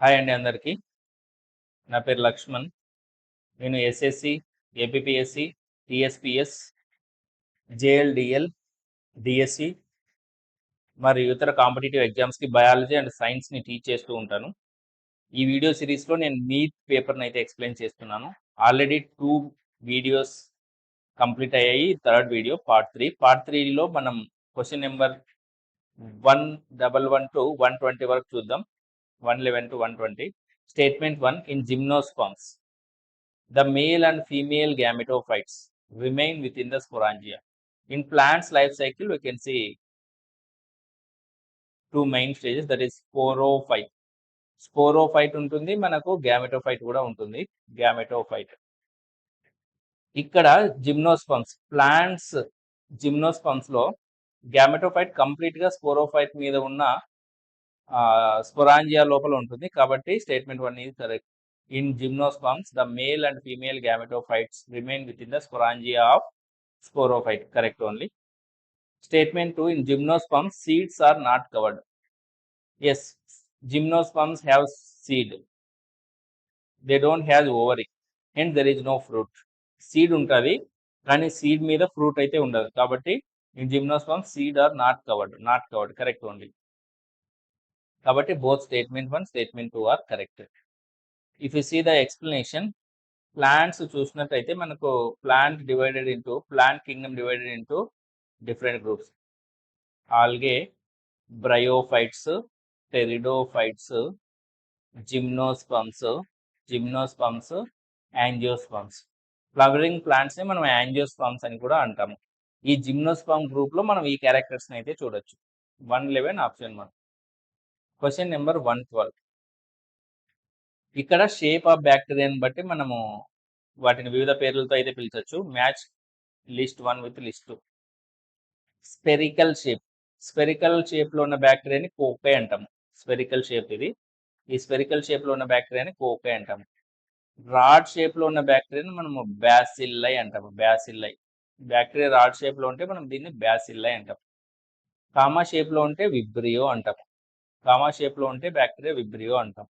Hi అండి అందరికీ. నా పేరు లక్ష్మణ్. నేను SSC, APPSC, TSPS, JL DL, DSC మరియు ఇతర కాంపిటీటివ్ ఎగ్జామ్స్‌కి బయాలజీ అండ్ సైన్స్‌ని టీచ్ చేస్తూ ఉంటాను. ఈ వీడియో సిరీస్‌లో నేను నీట్ పేపర్‌ని అయితే ఎక్స్‌ప్లెయిన్ చేస్తున్నాను. ఆల్రెడీ 2 వీడియోస్ కంప్లీట్ అయ్యాయి. Third video part 3. పార్ట్ 3లో మనం క్వెషన్ నెంబర్ 111 టు 120 వరకు చూద్దాం. 111 to 120. Statement 1 in gymnosperms. The male and female gametophytes remain within the sporangia. In plants life cycle, we can see two main stages, that is sporophyte. Sporophyte ఉంటుంది, మనకు gametophyte కూడా ఉంటుంది. Gametophyte. ఇక్కడ gymnosperms plants gymnosperms లో gametophyte complete గా sporophyte మీద ఉన్న స్పోరాంజియా లోపల ఉంటుంది. కాబట్టి statement 1 is correct. In gymnosperms, the male and female gametophytes remain within the sporangia of sporophyte. Correct only. Statement 2, in gymnosperms, seeds are not covered. Yes, gymnosperms have seed. They don't have ovary. Hence, there is no fruit. Seed ఉంటుంది, కానీ seed మీద fruit అయితే ఉండదు. కాబట్టి in gymnosperms, seed are not covered. Not covered. Correct only. కాబట్టి both statement 1, statement 2 are correct. If you see the explanation, plants చూసినట్టయితే మనకు plant Kingdom divided into different groups. Algae, bryophytes, pteridophytes, gymnosperms, angiosperms. Flowering plants ని మనం angiosperms అని కూడా అంటాము. ఈ జిమ్నోస్పర్మ్ group లో మనం ఈ క్యారెక్టర్స్ అయితే చూడొచ్చు. 111 ఆప్షన్ 1. Question number 112. ఇక్కడ షేప్ ఆఫ్ బ్యాక్టీరియాని బట్టి మనము వాటిని వివిధ పేర్లతో అయితే పిలిచొచ్చు. Match list 1 with list 2. Spherical shape లో ఉన్న బ్యాక్టీరియాని కోకై అంటాము. స్పెరికల్ షేప్ ఇది. ఈ స్పెరికల్ షేప్ లో ఉన్న బ్యాక్టీరియాని కోకై అంటాము. రాడ్ షేప్ లో ఉన్న బ్యాక్టీరియాని మనము బ్యాసిల్లై అంటాము. బ్యాక్టీరియా రాడ్ షేప్ లో ఉంటే మనం దీన్ని బ్యాసిల్లై అంటాం. కామా షేప్ లో ఉంటే విబ్రియో అంటాం. బ్యాక్టీరియా విబ్రియో అంటాం.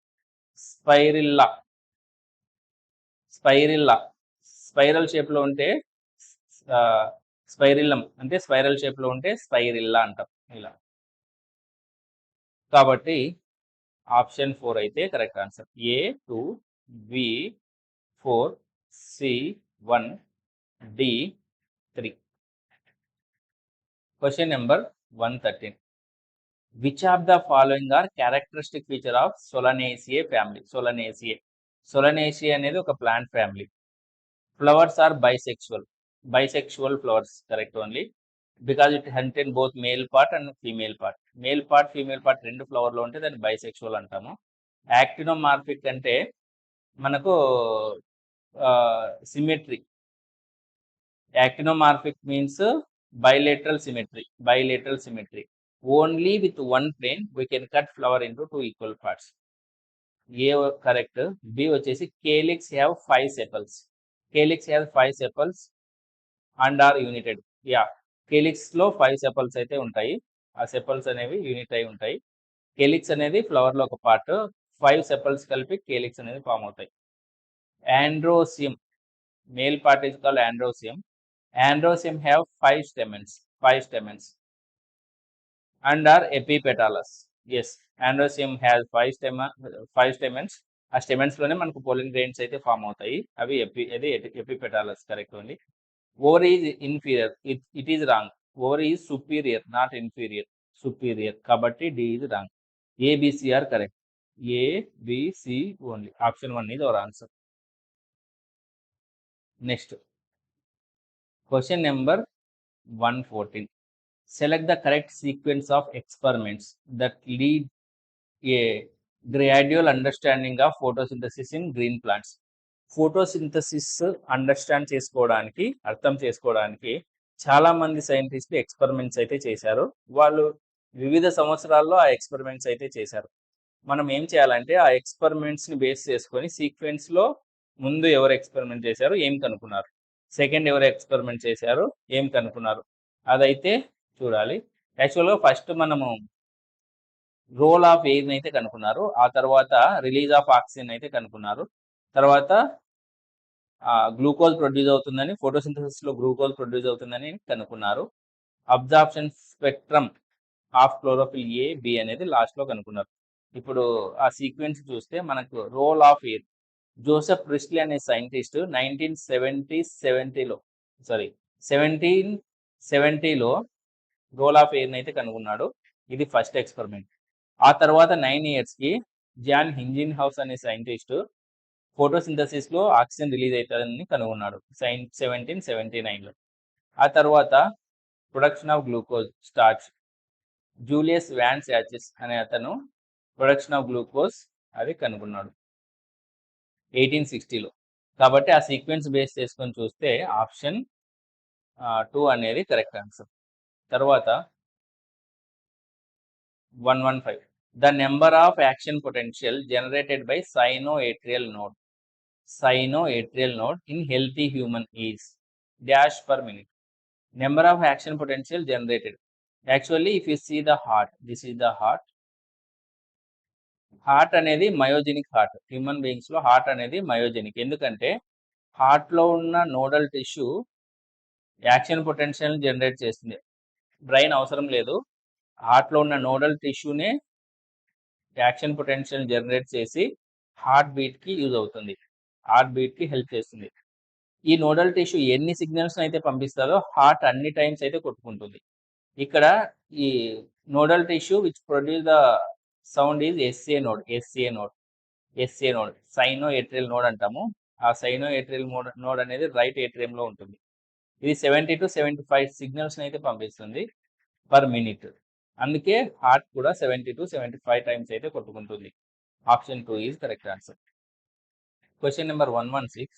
స్పైరల్ షేప్ లో ఉంటే స్పైరిల్లం అంటే స్పైరల్ షేప్ లో ఉంటే స్పైరిల్లా అంటాం. ఇలా కాబట్టి ఆప్షన్ 4 అయితే correct answer. A 2, B 4, C 1, D 3. Question number 113. Which of the following are characteristic feature of solanaceae family? Solanaceae అనేది ఒక plant family. Flowers are bisexual flowers. Correct only. Because it contain both male part and female part. Female part రెండు flower లో ఉంటే దాన్ని bisexual అంటాము. Actinomorphic అంటే మనకు symmetry. Actinomorphic means bilateral symmetry. Only with one plane we can cut flower into 2 equal parts. A correct. B వచ్చేసి calyx have 5 sepals and are united. calyx లో 5 sepals అయితే ఉంటాయి. ఆ sepals అనేవి యూనిట్ అయి ఉంటాయి. calyx అనేది ఫ్లవర్ లో ఒక పార్ట్. 5 sepals కలిపి calyx అనేది ఫామ్ అవుతాయి. Androcium, male part is called androcium. Androcium have 5 stamens and are epipetalous. Yes, androcium has 5 stamens. ఆ స్టెమెన్స్ లోనే మనకు పోలిన్ గ్రెయిన్స్ అయితే ఫామ్ అవుతాయి. అవి epipetalous. Correct only. Ovary is inferior. It is wrong. Ovary is superior, not inferior. Superior. కాబట్టి D is wrong. A B C are correct. A B C only. Option 1 is our answer. Next question number 114. Select the correct sequence of experiments that lead a gradual understanding of photosynthesis in green plants. Photosynthesis అర్థం చేసుకోవడానికి చాలా మంది సైంటిస్టులు experiments అయితే చేశారు. వాళ్ళు వివిధ సంవత్సరాల్లో ఆ ఎక్స్పెరిమెంట్స్ అయితే చేశారు. మనం ఏం చేయాలంటే ఆ ఎక్స్పెరిమెంట్స్ ని బేస్ చేసుకొని సీక్వెన్స్ లో ముందు ఎవరు ఎక్స్పెరిమెంట్ చేశారు, ఏం కనుక్కున్నారు, సెకండ్ ఎవరు ఎక్స్పెరిమెంట్ చేశారు, ఏం కనుక్కున్నారు, అదైతే చూడాలి. యాక్చువల్గా ఫస్ట్ మనము రోల్ ఆఫ్ ఎయిర్ అయితే కనుక్కున్నారు. ఆ తర్వాత రిలీజ్ ఆఫ్ ఆక్సిజన్ అయితే కనుక్కున్నారు. తర్వాత గ్లూకోజ్ ప్రొడ్యూస్ అవుతుందని, ఫోటోసింథసిస్ లో గ్లూకోజ్ ప్రొడ్యూస్ అవుతుందని కనుక్కున్నారు. Absorption spectrum of chlorophyll A, B అనేది లాస్ట్ లో కనుక్కున్నారు. ఇప్పుడు ఆ సీక్వెన్స్ చూస్తే మనకు role of air, Joseph Priestley అనే సైంటిస్ట్ 1770లో రోల్ ఆఫ్ ఎయిర్ అయితే కనుగొన్నాడు. ఇది ఫస్ట్ ఎక్స్పెరిమెంట్. ఆ తర్వాత 9 years కి జాన్ హింజిన్ హౌస్ అనే సైంటిస్ట్ ఫోటోసింథసిస్ లో ఆక్సిజన్ రిలీజ్ అవుతుందని కనుగొన్నాడు 1779లో. ఆ తర్వాత production of glucose starch, Julius von Sachs అనే అతను ప్రొడక్షన్ ఆఫ్ గ్లూకోజ్ అది కనుగొన్నాడు 1860లో. కాబట్టి ఆ సీక్వెన్స్ బేస్ చేసుకొని చూస్తే ఆప్షన్ 2 అనేది కరెక్ట్ ఆన్సర్. తర్వాత 115, the number of action potential generated by sinoatrial node in healthy human is dash per minute. Number of action potential generated. Actually, if you see the heart, this is the heart. Heart అనేది myogenic heart. Human beings లో heart అనేది myogenic. ఎందుకంటే heart లో ఉన్న nodal tissue action potential generate చేస్తుంది. Brain అవసరం లేదు. Heart లో ఉన్న నోడల్ టిష్యూనే యాక్షన్ పొటెన్షియల్ జనరేట్ చేసి హార్ట్ బీట్ కి యూజ్ అవుతుంది, హార్ట్ బీట్ కి హెల్ప్ చేస్తుంది. ఈ నోడల్ టిష్యూ ఎన్ని సిగ్నల్స్ అయితే పంపిస్తుందో హార్ట్ అన్ని టైమ్స్ అయితే కొట్టుకుంటుంది. ఇక్కడ ఈ nodal tissue which produce the sound is SA node, sino atrial node అంటాము. ఆ సైనో ఏట్రియల్ నోడ్ అనేది రైట్ ఏట్రియం లో ఉంటుంది. ఇది 70 to 75 సిగ్నల్స్ అయితే పంపిస్తుంది పర్ మినిట్. అందుకే హార్ట్ కూడా 70 to 75 టైమ్స్ అయితే కొట్టుకుంటుంది. Option 2 is correct answer. Question number 116,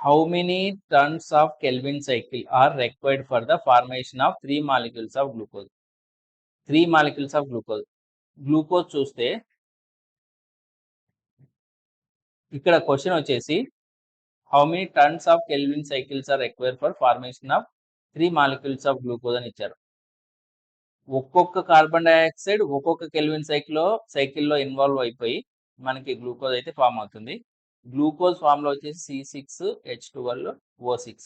how many tons of Kelvin cycle are required for the formation of 3 molecules of glucose? 3 molecules of glucose. Glucose చూస్తే ఇక్కడ question వచ్చేసి how many turns of Calvin cycles are required for formation of 3 molecules of glucose అని ఇచ్చారు. ఒక్కొక్క carbon dioxide ఒక్కొక్క Calvin సైకిల్లో involve అయిపోయి మనకి గ్లూకోజ్ అయితే ఫామ్ అవుతుంది. గ్లూకోజ్ ఫామ్ లో వచ్చేసి C6H12O6.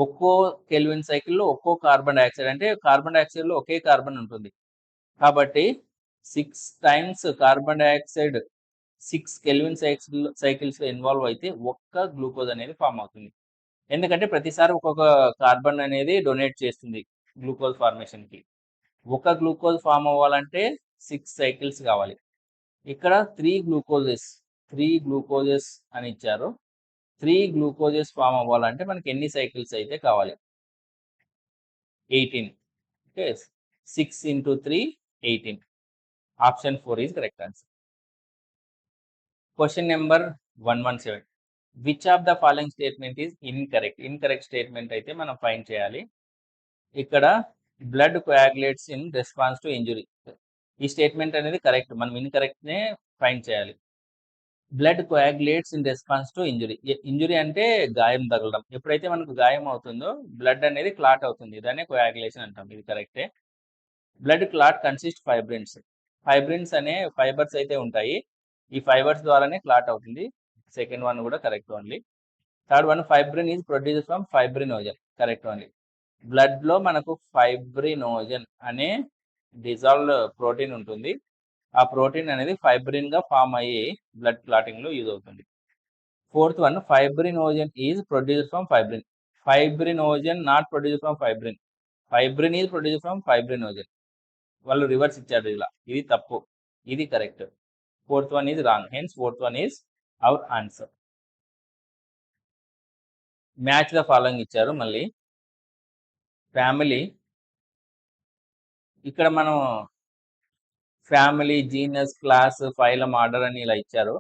ఒక్కో కెల్విన్ సైకిల్లో ఒక్కో కార్బన్ డైఆక్సైడ్, అంటే కార్బన్ డైఆక్సైడ్ లో ఒకే కార్బన్ ఉంటుంది కాబట్టి 6 times carbon dioxide 6 kelvin cycles లో ఇన్వాల్వ్ అయితే ఒక్క గ్లూకోజ్ అనేది ఫామ్ అవుతుంది. ఎందుకంటే ప్రతిసారి ఒక్కొక్క కార్బన్ అనేది డొనేట్ చేస్తుంది గ్లూకోజ్ ఫార్మేషన్ కి. ఒక గ్లూకోజ్ ఫామ్ అవ్వాలంటే 6 సైకిల్స్ కావాలి. ఇక్కడ 3 గ్లూకోజెస్ అని ఇచ్చారు. 3 గ్లూకోజెస్ ఫామ్ అవ్వాలంటే మనకి ఎన్ని సైకిల్స్ అయితే కావాలి? 18. Okay, 6 into 3 18. Option 4 is correct answer. Question number 117, which of the following statement is incorrect statement అయితే మనం ఫైండ్ చేయాలి. ఇక్కడ blood coagulates in response to injury, ఈ స్టేట్మెంట్ అనేది కరెక్ట్, మనం ఇన్కరెక్ట్ నే ఫైండ్ చేయాలి. Blood coagulates in response to injury అంటే గాయం తగలడం. ఎప్పుడైతే మనకు గాయం అవుతుందో బ్లడ్ అనేది క్లాట్ అవుతుంది, దాన్ని కోయాగులేషన్ అంటాం. ఇది కరెక్టే. బ్లడ్ క్లాట్ కన్సిస్ట్ ఫైబ్రిన్స్ అనే ఫైబర్స్ అయితే ఉంటాయి, ఈ ఫైబర్స్ ద్వారానే క్లాట్ అవుతుంది. సెకండ్ వన్ కూడా correct only. Third one, fibrin is produce from fibrinogen, correct only. Blood లో మనకు ఫైబ్రినోజన్ అనే డిజాల్వ్డ్ ప్రోటీన్ ఉంటుంది. ఆ ప్రోటీన్ అనేది ఫైబ్రిన్ గా ఫామ్ అయ్యి బ్లడ్ క్లాటింగ్ లో యూజ్ అవుతుంది. Fourth one, fibrinogen is produced from fibrinogen not produced from fibrin is produced from fibrinogen. వాళ్ళు రివర్స్ ఇచ్చారు ఇలా, ఇది తప్పు, ఇది correct. Fourth one is wrong, hence fourth one is our answer. Match the following ఇచ్చారు. మళ్ళీ family, ఇక్కడ మనం family, genus, class, phylum, order అని ఇలా ఇచ్చారు.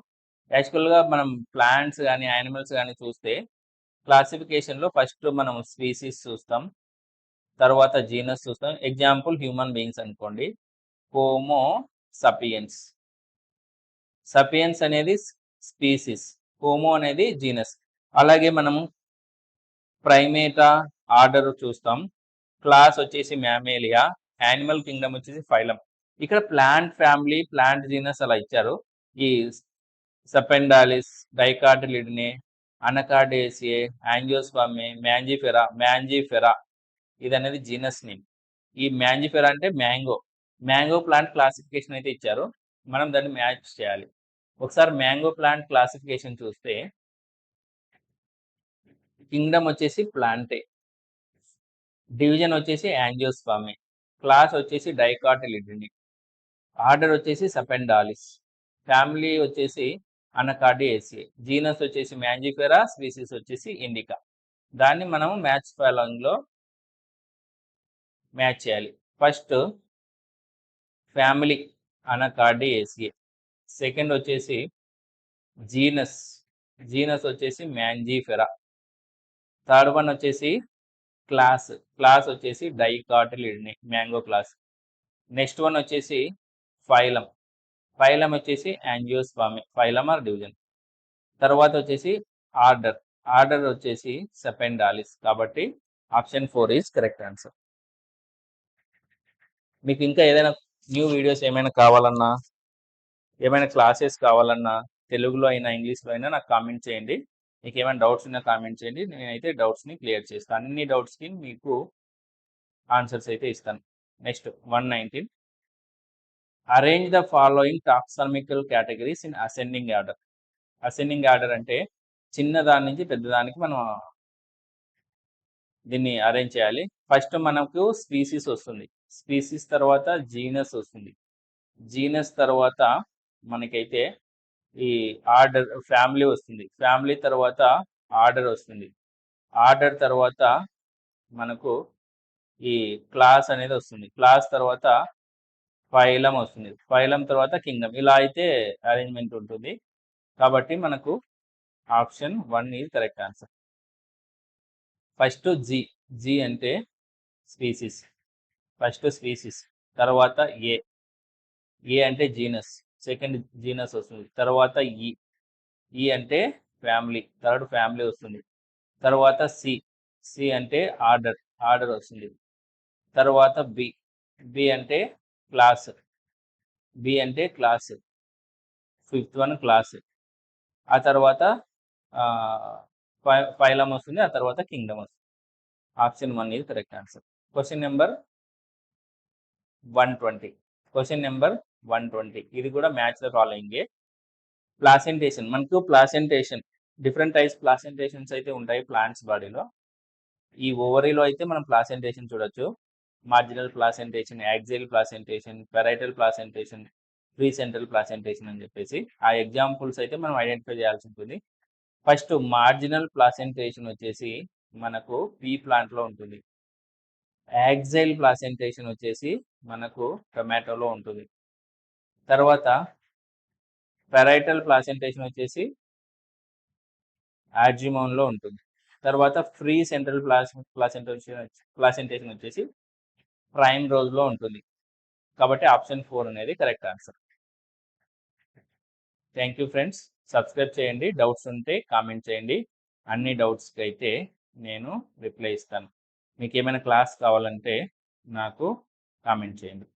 యాక్చువల్గా మనం ప్లాంట్స్ కానీ యానిమల్స్ కానీ చూస్తే క్లాసిఫికేషన్లో ఫస్ట్ మనం స్పీసీస్ చూస్తాం, తర్వాత జీనస్ చూస్తాం. ఎగ్జాంపుల్ హ్యూమన్ బీయింగ్స్ అనుకోండి, హోమో సపియన్స్ అనేది స్పీసీస్, హోమో అనేది జీనస్. అలాగే మనము ప్రైమేటా ఆర్డర్ చూస్తాం, క్లాస్ వచ్చేసి మ్యామేలియా, యానిమల్ కింగ్డమ్ వచ్చేసి ఫైలం. ఇక్కడ ప్లాంట్ ఫ్యామిలీ, ప్లాంట్ జీనస్ అలా ఇచ్చారు. ఈ సపెండాలిస్, డైకాటిలిడినే, అనకార్డేసియే, యాంజియోస్పర్మే, మ్యాంజిఫెరా ఇది అనేది జీనస్ నేమ్. ఈ మ్యాంజిఫెరా అంటే మ్యాంగో ప్లాంట్ క్లాసిఫికేషన్ అయితే ఇచ్చారు. మనం దాన్ని మ్యాచ్ చేయాలి. ఒకసారి మ్యాంగో ప్లాంట్ క్లాసిఫికేషన్ చూస్తే కింగ్డమ్ వచ్చేసి ప్లాంటే, డివిజన్ వచ్చేసి యాంజియోస్పర్మే, క్లాస్ వచ్చేసి డైకాటిలిడినే, ఆర్డర్ వచ్చేసి సపెండాలిస్, ఫ్యామిలీ వచ్చేసి అనకార్డియేసియే, జీనస్ వచ్చేసి మ్యాంజిఫెరా, స్పీసీస్ వచ్చేసి ఇండికా. దాన్ని మనము మ్యాచ్ ఫాలోయింగ్లో మ్యాచ్ చేయాలి. ఫస్ట్ ఫ్యామిలీ అనకార్డియేసియే, సెకండ్ వచ్చేసి జీనస్ వచ్చేసి మ్యాంజిఫెరా, థర్డ్ వన్ వచ్చేసి క్లాస్ వచ్చేసి డైకాటిలిడినే మ్యాంగో క్లాస్. నెక్స్ట్ వన్ వచ్చేసి ఫైలం వచ్చేసి యాంజియోస్పర్మే, ఫైలం ఆర్ డివిజన్. తర్వాత వచ్చేసి ఆర్డర్ వచ్చేసి సపెండాలిస్. కాబట్టి ఆప్షన్ 4 ఈజ్ కరెక్ట్ ఆన్సర్. మీకు ఇంకా ఏదైనా న్యూ వీడియోస్ ఏమైనా కావాలన్నా, ఏమైనా క్లాసెస్ కావాలన్నా, తెలుగులో అయినా ఇంగ్లీష్లో అయినా నాకు కామెంట్ చేయండి. మీకు ఏమైనా డౌట్స్ ఉన్నా కామెంట్ చేయండి. నేనైతే డౌట్స్ని క్లియర్ చేస్తాను. అన్ని డౌట్స్కి మీకు ఆన్సర్స్ అయితే ఇస్తాను. Next 119, arrange the following taxonomical categories in ascending order. Ascending order అంటే చిన్నదాని నుంచి పెద్దదానికి మనం దీన్ని అరేంజ్ చేయాలి. ఫస్ట్ మనకు స్పీసీస్ వస్తుంది, స్పీసీస్ తర్వాత జీనస్ వస్తుంది, జీనస్ తర్వాత మనకైతే ఈ ఆర్డర్ ఫ్యామిలీ వస్తుంది, ఫ్యామిలీ తర్వాత ఆర్డర్ వస్తుంది, ఆర్డర్ తర్వాత మనకు ఈ క్లాస్ అనేది వస్తుంది, క్లాస్ తర్వాత ఫైలం వస్తుంది, ఫైలం తర్వాత కింగ్డమ్. ఇలా అయితే అరేంజ్మెంట్ ఉంటుంది. కాబట్టి మనకు option 1 is correct answer. First G అంటే స్పీసీస్, ఫస్ట్ స్పీసీస్, తర్వాత ఏ అంటే జీనస్, సెకండ్ జీనస్ వస్తుంది, తర్వాత ఈ అంటే ఫ్యామిలీ, థర్డ్ ఫ్యామిలీ వస్తుంది, తర్వాత సి అంటే ఆర్డర్ వస్తుంది, తర్వాత బి అంటే క్లాస్, ఫిఫ్త్ వన్ క్లాస్, ఆ తర్వాత ఫైలం వస్తుంది, ఆ తర్వాత కింగ్డమ్ వస్తుంది. Option 1 is correct answer. Question number 120, ఇది కూడా మ్యాచ్ ద ఫాలోయింగ్. ప్లాసెంటేషన్, మనకు డిఫరెంట్ టైప్స్ ప్లాసెంటేషన్స్ అయితే ఉంటాయి ప్లాంట్స్ బాడీలో. ఈ ఓవరీలో అయితే మనం ప్లాసెంటేషన్ చూడొచ్చు. Marginal placentation, axial placentation, parietal placentation, pre central placentation అని చెప్పేసి ఆ ఎగ్జాంపుల్స్ అయితే మనం ఐడెంటిఫై చేయాల్సి ఉంటుంది. ఫస్ట్ మార్జినల్ ప్లాసెంటేషన్ వచ్చేసి మనకు పీ ప్లాంట్లో ఉంటుంది, యాక్సియల్ ప్లాసెంటేషన్ వచ్చేసి మనకు టొమాటోలో ఉంటుంది, తర్వాత పెరైటల్ ప్లాసెంటేషన్ వచ్చేసి ఆర్జిమోన్లో ఉంటుంది, తర్వాత ఫ్రీ సెంట్రల్ ప్లాసెంటేషన్ వచ్చేసి ప్రైమ్ రోజ్లో ఉంటుంది. కాబట్టి ఆప్షన్ 4 అనేది correct answer. Thank you friends. Subscribe చేయండి. డౌట్స్ ఉంటే కామెంట్ చేయండి. అన్ని డౌట్స్కి అయితే నేను రిప్లై ఇస్తాను. మీకు ఏమైనా క్లాస్ కావాలంటే నాకు కామెంట్ చేయండి.